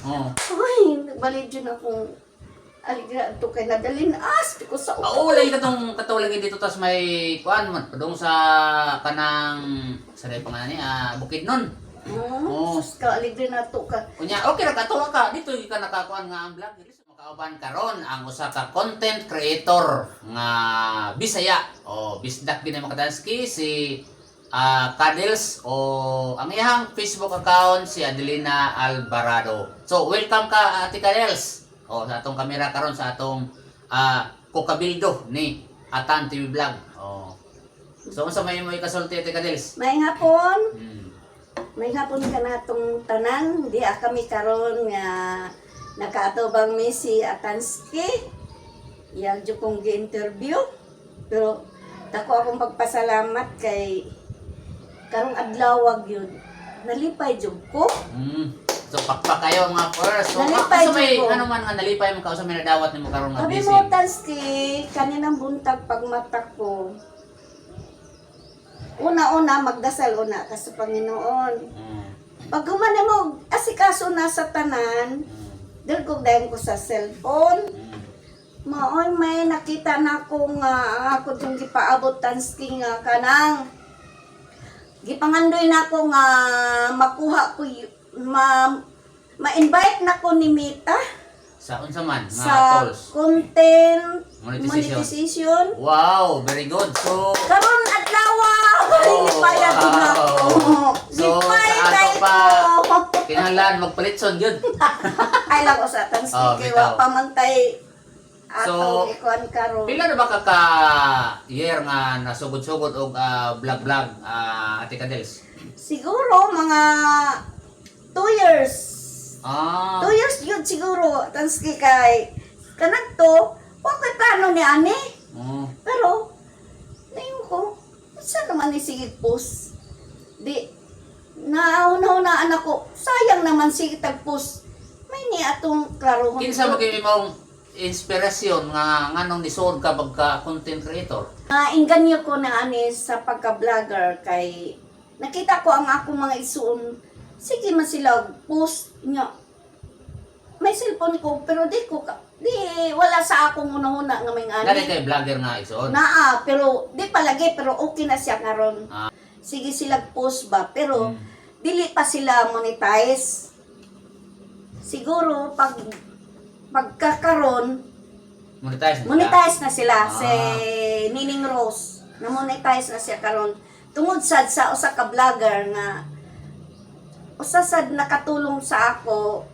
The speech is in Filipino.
Oh. Uy, nagbalid yun akong aligra ito kay nadalin di ko sa Oo, lagi katulad dito tas may kuan man padung sa kanang sa day pangalan ni Bukidnon. Oo. Sus ka aligra na to ka. Unya, okay ra katuwa ka dito ka nakakuan nga ang vlog. Makauban karon ang usa ka content creator nga Bisaya o bisdak din Makadansky si Kadils o ang iyang Facebook account si Adelina Alvarado. So, welcome ka Ate Kadils. O sa atong kamera karon sa atong kukabildo ni Atan TV Vlog. O. So, unsa may mo ikasulti Ate Kadils? May hapon. May hapon ka na itong tanan. Di kami karon nga nakaatubang mi si Atansky. Yang kong gi-interview. Pero dako akong pagpasalamat kay karong adlaw yun. Nalipay jud ko. So pakpak kayo mga first. So Nalipay may ko. ano man nga nalipay mo ka sa may nadawat nimo karon nga Sabi busy. mo, Tansky, kaninang buntag pagmata ko. Una-una, magdasal una ka sa Panginoon. Pag humani mo, asikaso na sa tanan, dalgog dayon ko sa cellphone. Maoy may nakita na ko nga ako yung gipaabot Tansky nga kanang gipangandoy na ko nga makuha ko ma-invite na ko ni Mita Sa unsa man nga sa tolls. content Monetization. monetization. Wow, very good. So Karon adlaw, gipayad wow. na ko. So, Gipay sa ato kay pa, ko. kinahanglan magpalitson gyud. Ay lang ko sa Tansky Oh, kay bitaw. wa pamantay So, atong ikuan karon. Pila na ba ka year nga nasugod-sugod og vlog Ate Kadils? Siguro mga 2 years. 2 Ah. years yun siguro, Tansky kay kanag to, okay plano ni ani. Oh. Pero, nayon ko, saan naman ni sige post? Di, nauna-unaan ako, sayang naman sige tag-post. May ni atong klaro. Kinsa maging imong inspirasyon nga nganong nisod ka pagka content creator? Inganyo ko na ani sa pagka-vlogger kay nakita ko ang akong mga isuon. Sige man sila post nya. May cellphone ko pero di wala sa akong una-una nga may Dali ani. kay vlogger nga isuod. Naa pero di palagi pero okay na siya karon. Sige sila post ba pero dili pa sila monetize. Siguro pagkakaroon monetize na sila si Nining Rose na monetize na siya karon tungod sad sa usa ka vlogger nga usa sad nakatulong sa ako